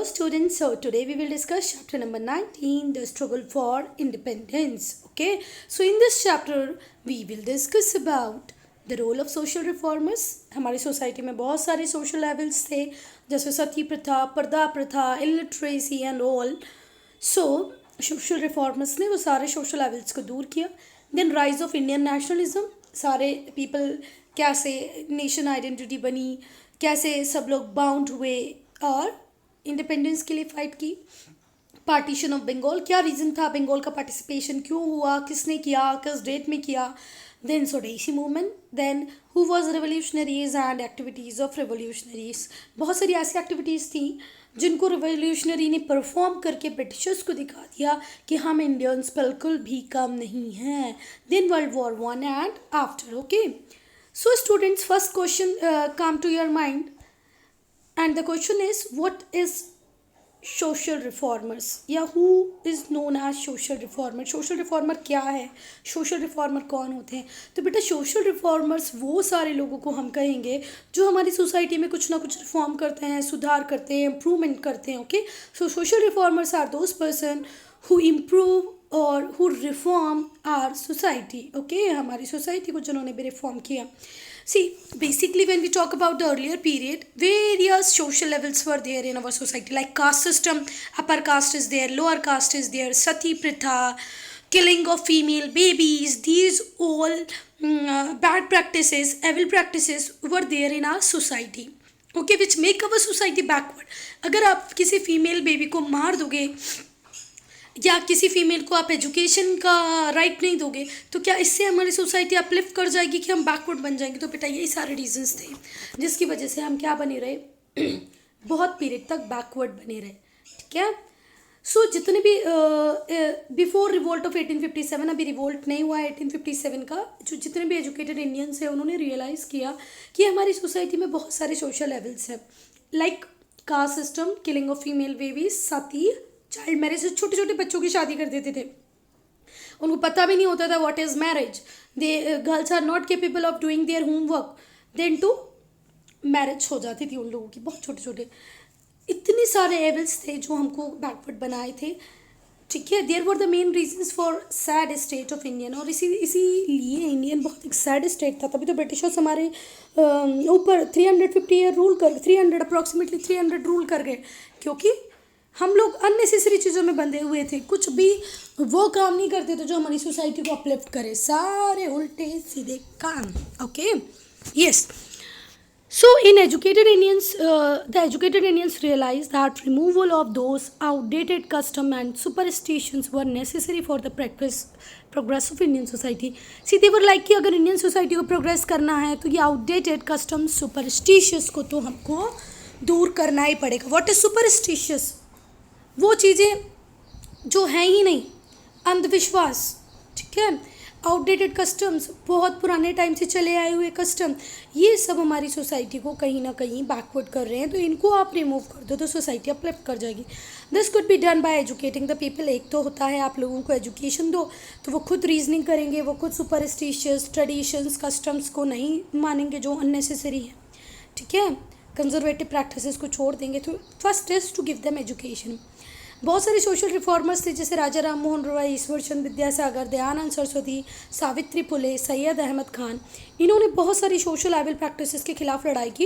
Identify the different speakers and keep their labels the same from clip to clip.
Speaker 1: students, so today we will discuss chapter number 19, the struggle for independence. Okay, so in this chapter we will discuss about the role of social reformers. हमारी society में बहुत सारे social levels थे, जैसे सती प्रथा, पर्दा प्रथा, illiteracy and all. So social reformers ने वो सारे सोशल लेवल्स को दूर किया. Then rise of Indian nationalism, सारे पीपल कैसे नेशन आइडेंटिटी बनी, कैसे सब लोग बाउंड हुए और इंडिपेंडेंस के लिए फाइट की. पार्टीशन ऑफ बंगाल, क्या रीज़न था बंगाल का पार्टिसिपेशन क्यों हुआ, किसने किया, किस डेट में किया. Then swadeshi movement, then who was revolutionaries and activities of revolutionaries. बहुत सारी ऐसी एक्टिविटीज़ थी जिनको रेवोल्यूशनरी ने परफॉर्म करके ब्रिटिशर्स को दिखा दिया कि हम इंडियंस बिल्कुल भी कम नहीं हैं. Then world war one and after. Okay, so students, first question come to your mind, and the question is, what is social reformers, या who is known as social reformer. social reformer क्या है, social reformer कौन होते हैं? तो बेटा social reformers वो सारे लोगों को हम कहेंगे जो हमारी सोसाइटी में कुछ ना कुछ रिफॉर्म करते हैं, सुधार करते हैं, इम्प्रूवमेंट करते हैं. Okay, so social reformers are those person who improve और who reform our society. Okay, हमारी सोसाइटी को जिन्होंने भी रिफॉर्म किया. See, basically when we talk about the earlier period, various social levels were there in our society, like caste system. Upper caste is there, lower caste is there, sati pratha, killing of female babies. These all bad practices, evil practices were there in our society. Okay, which make our society backward. अगर आप किसी female baby को मार दोगे या किसी female को आप एजुकेशन का राइट नहीं दोगे, तो क्या इससे हमारी सोसाइटी अपलिफ्ट कर जाएगी कि हम बैकवर्ड बन जाएंगे? तो बेटा यही सारे रीजंस थे जिसकी वजह से हम क्या बने रहे बहुत पीरियड तक बैकवर्ड बने रहे. ठीक है, सो जितने भी बिफोर रिवोल्ट ऑफ 1857, अभी रिवोल्ट नहीं हुआ है 1857 का, जो जितने भी एजुकेटेड इंडियंस हैं उन्होंने रियलाइज़ किया कि हमारी सोसाइटी में बहुत सारे सोशल लेवल्स हैं, like caste system, killing of female babies, Sati, child marriage. छोटे छोटे बच्चों की शादी कर देते थे, उनको पता भी नहीं होता था what is marriage. They girls are not capable of doing their homework, then to marriage हो जाती थी उन लोगों की, बहुत छोटे छोटे. इतने सारे एवल्स थे जो हमको बैकवर्ड बनाए थे. ठीक है, there were the main reasons for sad state of Indian. और इसीलिए इंडियन बहुत एक सैड स्टेट था. तभी तो ब्रिटिशर्स हमारे ऊपर 350 ईयर रूल कर, 300 अप्रॉक्सीमेटली 300 रूल कर गए, क्योंकि हम लोग अननेसेसरी चीज़ों में बंधे हुए थे. कुछ भी वो काम नहीं करते थे जो हमारी सोसाइटी को अपलिफ्ट करे, सारे उल्टे सीधे काम. Okay, yes. So in educated Indians, the educated Indians realise that removal of those outdated custom and superstitions were necessary for the progress of Indian society. सीधे वर लाइक कि अगर इंडियन सोसाइटी को progress करना है तो ये outdated custom, superstitious को तो हमको दूर करना ही पड़ेगा. What is superstitious? वो चीज़ें जो हैं ही नहीं, अंधविश्वास. ठीक है, आउटडेटेड कस्टम्स, बहुत पुराने टाइम से चले आए हुए कस्टम, ये सब हमारी सोसाइटी को कहीं ना कहीं बैकवर्ड कर रहे हैं. तो इनको आप रिमूव कर दो तो सोसाइटी अपलिफ्ट कर जाएगी. This could be done by educating the people. एक तो होता है आप लोगों को एजुकेशन दो तो वो खुद रीजनिंग करेंगे, वो खुद सुपरस्टिशियस ट्रेडिशंस, कस्टम्स को नहीं मानेंगे जो अननेसेसरी है. ठीक है, कंजर्वेटिव प्रैक्टिसेस को छोड़ देंगे. तो first is to give them education. बहुत सारे सोशल रिफॉर्मर्स थे जैसे राजा राम मोहन रॉय, ईश्वर चंद्र विद्यासागर, दयानंद सरस्वती, सावित्री फुले, सैयद अहमद खान. इन्होंने बहुत सारी सोशल एविल प्रैक्टिसेस के खिलाफ लड़ाई की.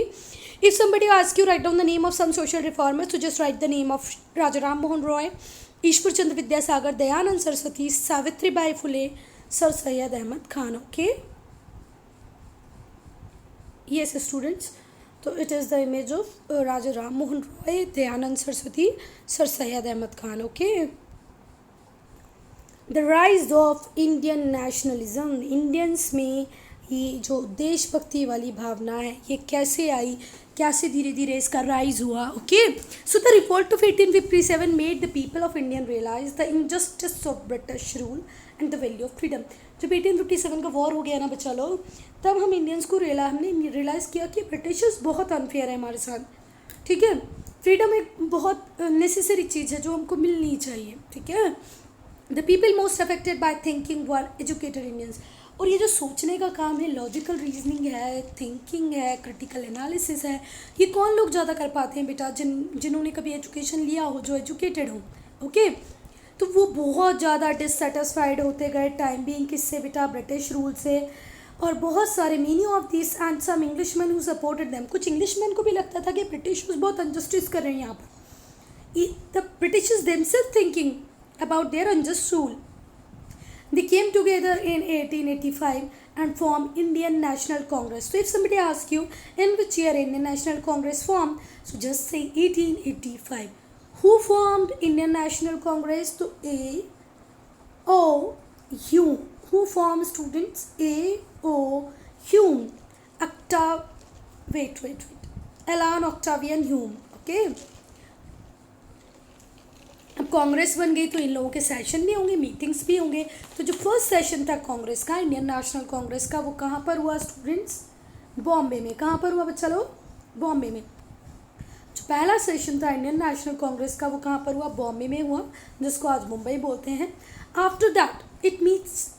Speaker 1: If somebody ask you write down the name of some social reformers, तो just write the name of Raja Ram Mohan Roy, Ishwar Chandra Vidyasagar, Dayanand Saraswati, Savitri Bai Phule, sir Syed Ahmad Khan. Okay, yes students, तो it is the image of Raja Ram Mohan Roy, Dayanand Saraswati, sir Syed Ahmad Khan. Okay, the rise of Indian nationalism. Indians में ये जो देशभक्ति वाली भावना है ये कैसे आई, कैसे धीरे धीरे इसका राइज हुआ. Okay, so the revolt of 1857 made the people of Indian realise the injustice of British rule and the value of freedom. जब 1857 का वॉर हो गया ना बच्चा लोग, तब हम इंडियंस को हमने रियलाइज़ किया कि ब्रिटिशर्स बहुत अनफेयर है हमारे साथ. ठीक है, फ्रीडम एक बहुत नेसेसरी चीज़ है जो हमको मिलनी चाहिए. ठीक है, the people most affected by thinking were educated Indians. और ये जो सोचने का काम है, लॉजिकल रीजनिंग है, थिंकिंग है, क्रिटिकल एनालिसिस है, ये कौन लोग ज़्यादा कर पाते हैं बेटा? जिन्होंने कभी एजुकेशन लिया हो, जो एजुकेटेड हो। ओके, तो वो बहुत ज़्यादा डिससेटिस्फाइड होते गए टाइम बीइंग किससे बेटा? ब्रिटिश रूल से। और बहुत सारे many of this and some Englishman who supported them, कुछ इंग्लिशमैन को भी लगता था कि ब्रिटिश बहुत अनजस्टिस कर रहे हैं यहाँ पर। The Britishers themselves thinking about their unjust rule, they came together in 1885 and formed Indian National Congress. So if somebody asks you in which year Indian National Congress formed, so just say 1885. Who formed Indian National Congress? So A O Hume. Who formed, students? A O Hume. Wait. Alan Octavian Hume. Okay. अब कांग्रेस बन गई तो इन लोगों के session भी होंगे, meetings भी होंगे। तो जो फर्स्ट सेशन था कांग्रेस का, इंडियन नेशनल कांग्रेस का, वो कहाँ पर हुआ स्टूडेंट्स? बॉम्बे में। कहाँ पर हुआ बच्चा लोग? बॉम्बे में। जो पहला सेशन था इंडियन नेशनल कांग्रेस का, वो कहाँ पर हुआ? बॉम्बे में हुआ, जिसको आज मुंबई बोलते हैं। After that it meets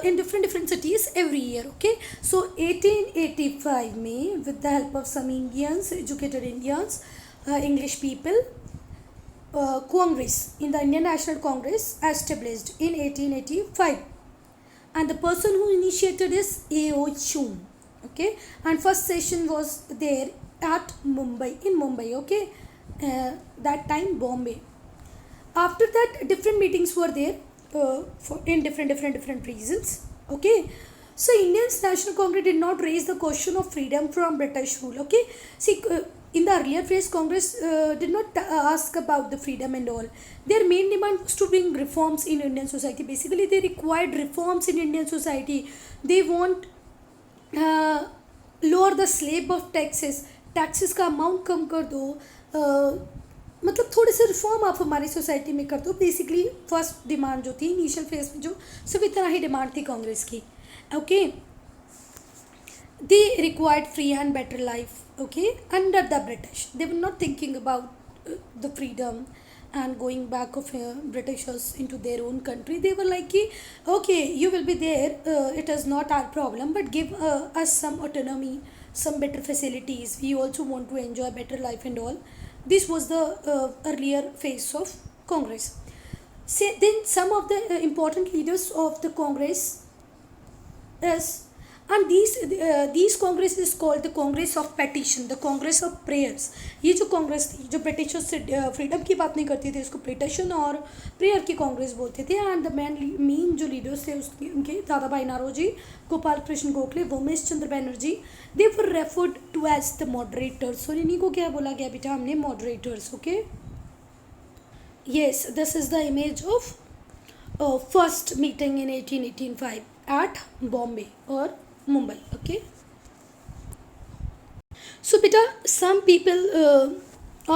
Speaker 1: in different cities every year. Okay, so 1885 में with the help of some Indians, educated Indians, English people, Congress in the Indian National Congress established in 1885, and the person who initiated is A.O. Hume. Okay, and first session was there at Mumbai, in Mumbai. Okay, that time Bombay. After that, different meetings were there for in different reasons. Okay, so Indian National Congress did not raise the question of freedom from British rule. Okay, see. In the earlier phase, Congress did not ask about the freedom and all. Their main demand was to bring reforms in Indian society. Basically, they required reforms in Indian society. They want lower the slab of taxes. Taxes का amount कम कर दो, मतलब थोड़े से reform आप हमारी society में कर दो। बेसिकली फर्स्ट डिमांड जो थी इनिशियल फेज में, जो सिर्फ इतना ही डिमांड थी कांग्रेस की। Okay, they required free and better life, okay, under the British. They were not thinking about the freedom and going back of Britishers into their own country. They were like, okay, you will be there, it is not our problem, but give us some autonomy, some better facilities. We also want to enjoy better life and all. This was the earlier phase of Congress. Then some of the important leaders of the Congress is, and these Congress is called the Congress of Petition, the Congress of Prayers. ये जो कांग्रेस थी, जो Britishers से freedom की बात नहीं करती थी, इसको पिटिशन और प्रेयर की कांग्रेस बोलते थे। एंड द मेन जो लीडर्स थे उसके, उनके Dadabhai Naoroji, Gopal Krishna Gokhale, Womesh Chandra Banerjee, they were referred to as the moderators. और इन्हीं को क्या बोला गया बेटा? हमने moderators. Okay, yes, this is the image of first meeting in 1885 at Bombay और Mumbai. Okay, so beta, some people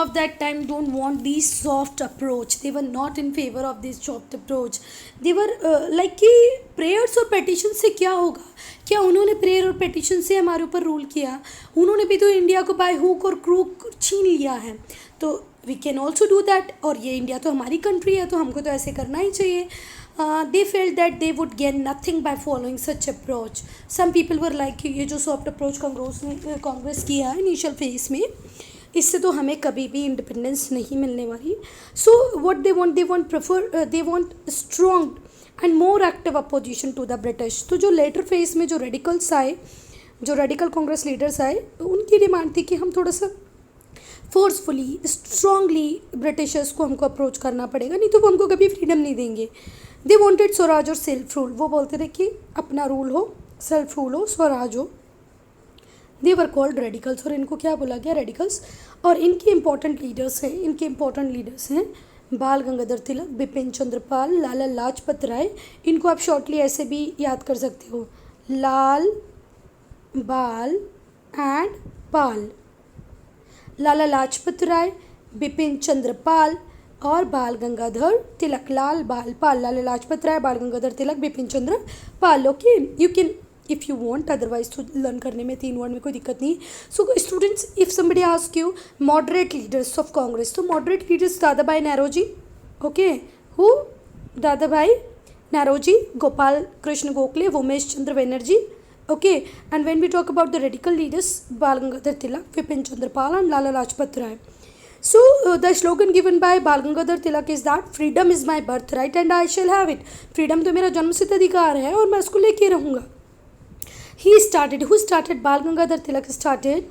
Speaker 1: of that time don't want this soft approach. They were not in favor of this soft approach. They were like कि prayers और petition से क्या होगा? क्या उन्होंने prayer और petition से हमारे ऊपर रूल किया? उन्होंने भी तो इंडिया को बाय हुक और क्रूक छीन लिया है, तो we can also do that. और ये इंडिया तो हमारी कंट्री है, तो हमको तो ऐसे करना ही चाहिए। They felt that they would gain nothing by following such approach. Some people were like, ये जो सॉफ्ट अप्रोच कांग्रेस किया है इनिशियल फेज में, इससे तो हमें कभी भी इंडिपेंडेंस नहीं मिलने वाली। So what they want strong and more active opposition to the British. तो जो लेटर फेज में जो रेडिकल्स आए, जो रेडिकल कांग्रेस लीडर्स आए, उनकी डिमांड थी कि हम थोड़ा सा फोर्सफुली, स्ट्रांगली ब्रिटिशर्स को हमको अप्रोच करना पड़ेगा, नहीं तो वो हमको कभी फ्रीडम नहीं देंगे। दे वॉन्टेड स्वराज और सेल्फ रूल। वो बोलते थे कि अपना रूल हो, सेल्फ रूल हो, स्वराज हो। दे वर कॉल्ड रेडिकल्स। और इनको क्या बोला गया? रेडिकल्स। और इनके इंपॉर्टेंट लीडर्स हैं बाल गंगाधर तिलक, बिपिन चंद्र पाल, लाला लाजपत राय। इनको आप शॉर्टली ऐसे भी याद कर सकते हो, लाल, बाल एंड पाल। लाला लाजपत राय, बिपिन चंद्र पाल और बाल गंगाधर तिलक। लाल, बाल, पाल, लाला Lajpat Rai, Bal Gangadhar Tilak, Bipin Chandra Pal. Okay, you can if you want, otherwise तो लर्न करने में 3 वर्ड में कोई दिक्कत नहीं। So students, if somebody ask you moderate leaders of Congress, तो मॉडरेट लीडर्स दादा भाई नारोजी। Okay, who? दादा भाई Naroji, Gopal Krishna Gokhale, Umesh Chandra Banerjee. Okay, and when we talk about the radical leaders, Bal Gangadhar Tilak, Vipin Chandra Pal, and Lala Lajpat Rai. So the slogan given by Bal Gangadhar Tilak is that freedom is my birthright and I shall have it. Freedom तो मेरा जन्मसिद्ध अधिकार है और मैं उसको लेके रहूँगा. Who started? Bal Gangadhar Tilak started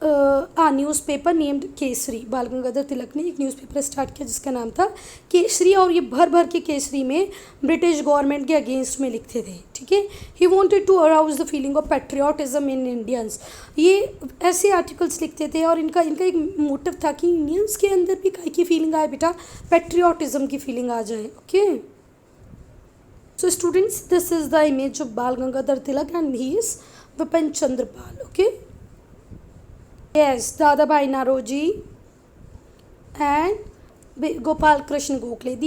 Speaker 1: a newspaper named Kesari. बाल गंगाधर तिलक ने एक न्यूज़पेपर स्टार्ट किया जिसका नाम था केसरी, और ये भर भर के केसरी में ब्रिटिश गवर्नमेंट के अगेंस्ट में लिखते थे. ठीक है. He wanted to arouse the feeling of patriotism in Indians. ये ऐसे आर्टिकल्स लिखते थे और इनका एक मोटिव था कि इंडियंस के अंदर भी काय की फीलिंग आए बेटा, पैट्रियाटिज्म की फीलिंग आ जाए. Okay. So students, this is the image of Bal Gangadhar Tilak and he is Vipin Chandra Pal. Okay. Yes, Dadabhai Naroji and Gopal Krishna Gokhale.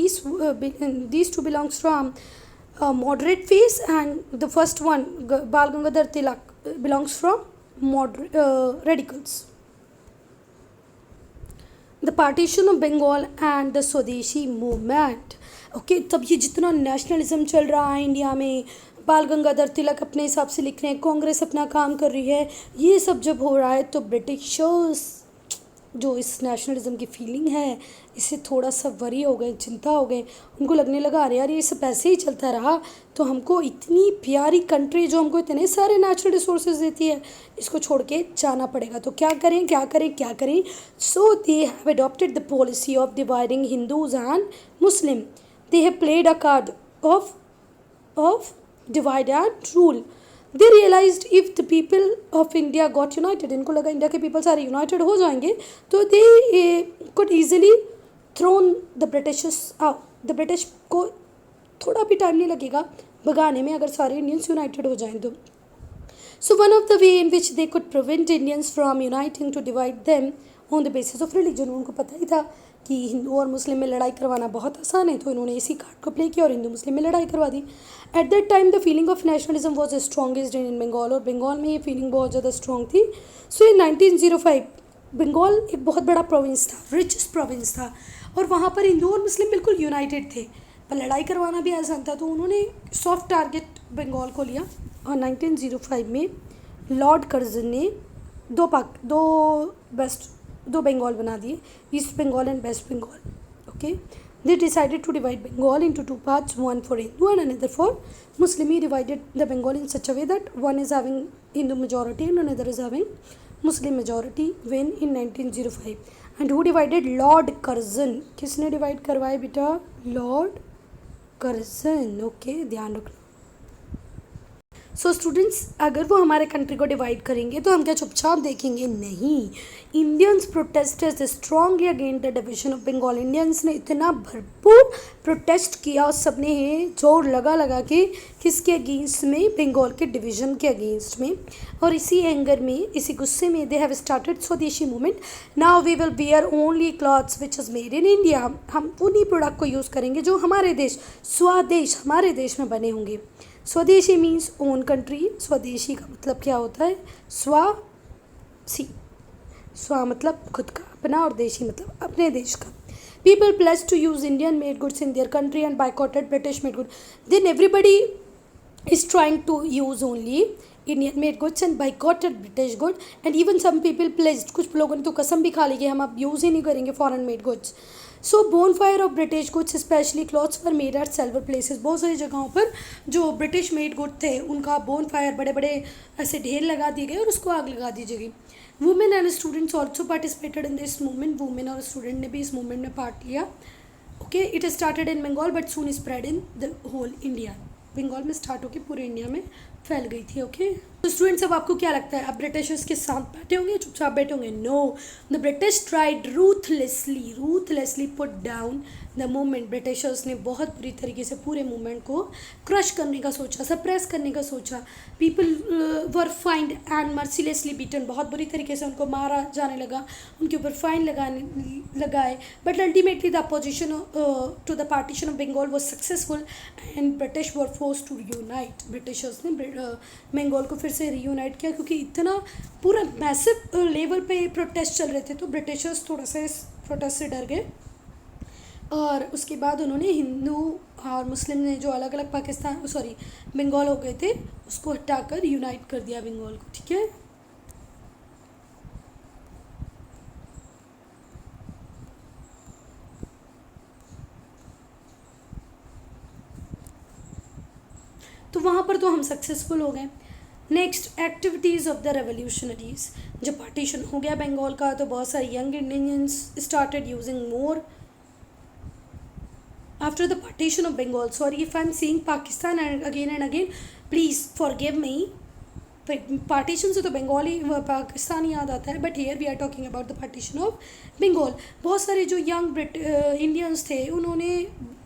Speaker 1: These two belongs from moderate phase, and the first one, Bal Gangadhar Tilak, belongs from moderate radicals. The partition of Bengal and the Swadeshi movement. Okay. तब ये जितना nationalism चल रहा है India में, बाल गंगाधर तिलक अपने हिसाब से लिख रहे हैं, कांग्रेस अपना काम कर रही है, ये सब जब हो रहा है तो ब्रिटिशर्स जो इस नेशनलिज्म की फीलिंग है इससे थोड़ा सा वरी हो गए, चिंता हो गए. उनको लगने लगा अरे यार ये सब ऐसे ही चलता रहा तो हमको इतनी प्यारी कंट्री जो हमको इतने सारे नेचुरल रिसोर्सेज देती है इसको छोड़ के जाना पड़ेगा. तो क्या करें. So they have adopted the policy of dividing Hindus and Muslim. They have played a card of divide and rule. They realized if the people of India got united, इनको लगा इंडिया के people सारे united हो जाएंगे तो they could easily thrown the Britishers out. The British को थोड़ा भी टाइम नहीं लगेगा भगाने में अगर सारे Indians united हो जाएं तो. So one of the way in which they could prevent Indians from uniting to divide them on the basis of religion. उनको पता ही था कि हिंदू और मुस्लिम में लड़ाई करवाना बहुत आसान है तो इन्होंने इसी कार्ड को प्ले किया और हिंदू मुस्लिम में लड़ाई करवा दी. At that time the feeling of nationalism was strongest in Bengal, और बंगाल में ये फीलिंग बहुत ज़्यादा स्ट्रॉन्ग थी. सो इन 1905 बंगाल एक बहुत बड़ा प्रोविंस था, रिचेस्ट प्रोविंस था, और वहाँ पर हिंदू और मुस्लिम बिल्कुल यूनाइटेड थे पर लड़ाई करवाना भी आसान था. तो उन्होंने सॉफ्ट टारगेट बंगाल को लिया और 1905 में लॉर्ड कर्जन ने दो बंगाल बना दिए, east Bengal and west Bengal. Okay. They decided to divide Bengal into two parts, one for Hindu and another for Muslim. He divided the Bengal in such a way that one is having Hindu majority and another is having Muslim majority. When in 1905. And who divided? Lord Curzon. किसने divide करवाए बेटा? Lord Curzon. Okay, ध्यान रखना. So students, अगर वो हमारे country को divide करेंगे तो हम क्या चुपचाप देखेंगे? नहीं. Indians protested strongly against the division of Bengal. Indians ने इतना भरपूर प्रोटेस्ट किया और सबने जोर लगा के किसके अगेंस्ट में? बंगाल के डिवीजन के अगेंस्ट में. और इसी एंगर में, इसी गुस्से में they have started Swadeshi movement. Now we will wear only clothes which is made in India. हम उन्हीं प्रोडक्ट को यूज़ करेंगे जो हमारे देश, स्वदेश, हमारे देश में बने होंगे. स्वदेशी मीन्स ओन कंट्री. स्वदेशी का मतलब क्या होता है? स्व मतलब खुद का, अपना, और देशी मतलब अपने देश का. People plus to use Indian made goods in their country and boycotted British made good. Then everybody is trying to use only Indian made goods and boycotted British good. And even some people placed, कुछ लोगों ने तो कसम भी खा ली कि हम अब यूज़ ही नहीं करेंगे foreign made goods. So bonfire of British goods specially clothes were made at several places. बहुत सारी जगहों पर जो ब्रिटिश मेड गुड थे उनका बोनफायर, बड़े बड़े ऐसे ढेर लगा दिए गए और उसको आग लगा दी गई. Women and students also participated in this movement. Women और स्टूडेंट ने भी इस मूवमेंट में पार्ट लिया. Okay. It started in Bengal but soon spread in the whole India. Bengal में स्टार्ट होकर पूरे इंडिया में फैल गई थी. ओके. तो स्टूडेंट्स, अब आपको क्या लगता है? अब ब्रिटिशर्स के साथ बैठे होंगे, चुपचाप बैठे होंगे? No. The British tried ruthlessly put down the movement. Britishers ने बहुत बुरी तरीके से पूरे मूवमेंट को क्रश करने का सोचा, सप्रेस करने का सोचा. People were find and mercilessly beaten. बहुत बुरी तरीके से उनको मारा जाने लगा, उनके ऊपर फाइन लगाए. But ultimately the opposition to the partition of Bengal was successful and British were force to reunite. Britishers ने बंगाल को फिर से रीयूनाइट किया क्योंकि इतना पूरा मैसिव लेवल पे प्रोटेस्ट चल रहे थे तो ब्रिटिशर्स थोड़ा सा इस प्रोटेस्ट से डर गए. और उसके बाद उन्होंने हिंदू और मुस्लिम ने जो अलग अलग पाकिस्तान बंगाल हो गए थे उसको हटाकर यूनाइट कर दिया बंगाल को, ठीक है। तो वहाँ पर तो हम सक्सेसफुल हो गए। Next, activities of the revolutionaries. जब पार्टीशन हो गया बंगाल का तो बहुत सारे young Indians started using more after the partition of Bengal. Sorry if I'm saying Pakistan and again, please forgive me. Partition से तो बंगाली पाकिस्तान याद आता है, but here we are talking about the partition of Bengal. बहुत सारे जो यंग इंडियंस थे उन्होंने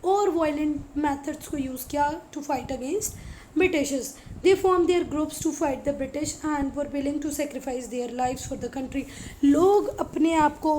Speaker 1: और वायलेंट मेथड्स को यूज़ किया to fight against Britishers. They form their groups to fight the British and were willing to sacrifice their lives for the country. लोग अपने आप को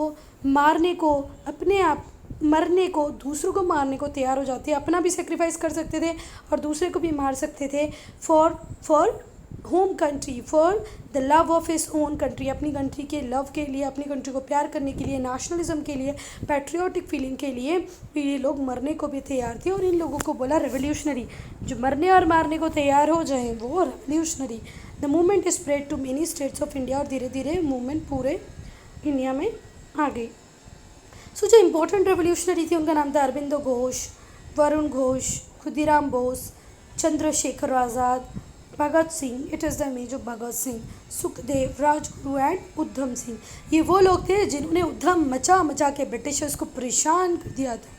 Speaker 1: मारने को, अपने आप मरने को, दूसरों को मारने को तैयार हो जाते, अपना भी सेक्रीफाइस कर सकते थे और दूसरे को भी मार सकते थे for home country, for the love of his own country, अपनी कंट्री के लव के लिए, अपनी कंट्री को प्यार करने के लिए, नेशनलिज्म के लिए, पैट्रियोटिक फीलिंग के लिए ये लोग मरने को भी तैयार थे। और इन लोगों को बोला रेवोल्यूशनरी। जो मरने और मारने को तैयार हो जाएं वो revolutionary. The movement spread to many states of India. और धीरे धीरे मूवमेंट पूरे इंडिया में आ गई। सो जो इम्पोर्टेंट रेवोल्यूशनरी थी उनका नाम था Aurobindo Ghosh, Varun Ghosh, Khudiram Bose, Chandrashekhar Azad, Bhagat Singh, it is the image of Bhagat Singh, Sukhdev, Rajguru and Udham Singh. ये वो लोग थे जिन्होंने उधम मचा के ब्रिटिशर्स को परेशान कर दिया था।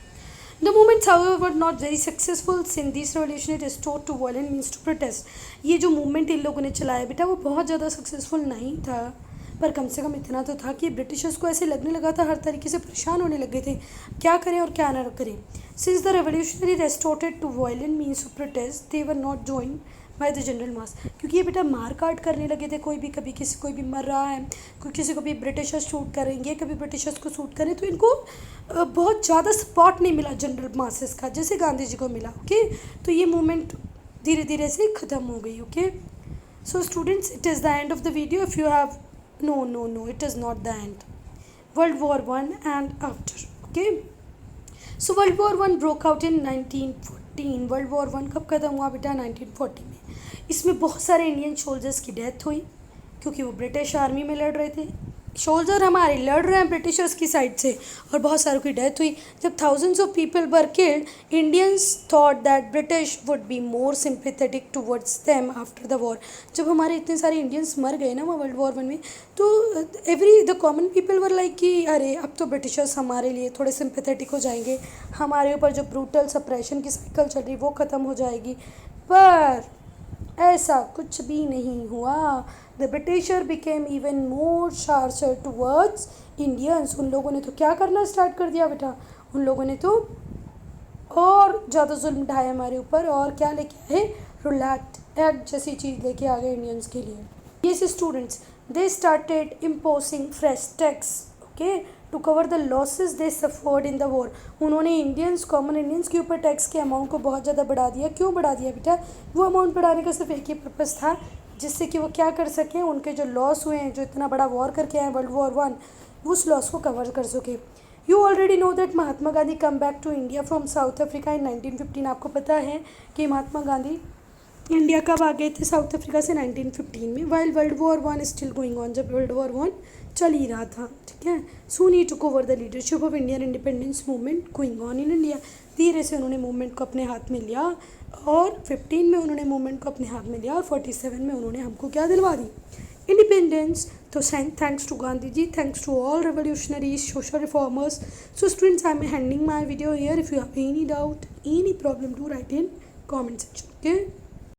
Speaker 1: The movements, however, were not very successful since these revolutionary restored to violent means to protest. ये जो मूवमेंट इन लोगों ने चलाया बेटा वो बहुत ज़्यादा सक्सेसफुल नहीं था, पर कम से कम इतना तो था कि ब्रिटिशर्स को ऐसे लगने लगा था, हर तरीके से परेशान होने लगे थे, क्या करें और क्या ना करें। Since the revolutionary resorted to violent means of protest they were not join by the general mass. क्योंकि ये बेटा मार काट करने लगे थे, कोई भी कभी किसी कोई भी मर रहा है, कोई किसी को भी ब्रिटिशर्स शूट करेंगे, कभी ब्रिटिशर्स को शूट करें, तो इनको बहुत ज़्यादा सपोर्ट नहीं मिला जनरल मासेस का, जैसे गांधी जी को मिला। ओके, तो ये मूवमेंट धीरे धीरे से ख़त्म हो गई। Okay, so students, it is the end of the video. If you have no, it is not the end. World War I and after. Okay, so World War I broke out in 1914. World War I कब ख़त्म हुआ बेटा? 1940 में। इसमें बहुत सारे Indian soldiers की death हुई क्योंकि वो ब्रिटिश आर्मी में लड़ रहे थे। सोल्जर हमारे लड़ रहे हैं ब्रिटिशर्स की साइड से, और बहुत सारों की डेथ हुई। जब thousands of people were killed, Indians thought that British would be more sympathetic towards them after the war. जब हमारे इतने सारे इंडियंस मर गए ना वर्ल्ड वॉर वन में, तो the common people were like कि अरे अब तो ब्रिटिशर्स हमारे लिए थोड़े सिंपैथेटिक हो जाएंगे, हमारे ऊपर जो ब्रूटल सप्रेशन की साइकिल चल रही वो ख़त्म हो जाएगी। पर ऐसा कुछ भी नहीं हुआ। The britisher became even more sharper towards Indians. उन लोगों ने तो क्या करना स्टार्ट कर दिया बेटा, उन लोगों ने तो और ज़्यादा जुल्म ढाया हमारे ऊपर, और क्या लेके आए? रूलेट एक्ट जैसी चीज़ लेके आ गए इंडियंस के लिए। Yes students, they started imposing fresh tax, okay, to cover the losses they suffered in the war. उन्होंने इंडियंस, कॉमन इंडियंस के ऊपर टैक्स के अमाउंट को बहुत ज़्यादा बढ़ा दिया। क्यों बढ़ा दिया बेटा? वो अमाउंट बढ़ाने का सिर्फ एक ही पर्पज़ था, जिससे कि वो क्या कर सकें, उनके जो लॉस हुए हैं, जो इतना बड़ा वॉर करके आए वर्ल्ड वॉर वन, उस लॉस को कवर कर सके। You already know that Mahatma Gandhi come back to India from South Africa in 1915। आपको पता है कि महात्मा गांधी इंडिया कब आ गए थे साउथ अफ्रीका से? 1915 में, while world war one still going on, जब वर्ल्ड वॉर वन चल ही रहा था। ठीक है, soon he took over the leadership of Indian independence movement going on in India. धीरे से उन्होंने मूवमेंट को अपने हाथ में लिया, और 15 में उन्होंने मूवमेंट को अपने हाथ में लिया, और 47 में उन्होंने हमको क्या दिलवा दी? इंडिपेंडेंस। तो thanks to Gandhi ji, thanks to all revolutionaries, social reformers. So students, I am handing my video here. If you have any doubt, any problem, do write in comment section. Okay.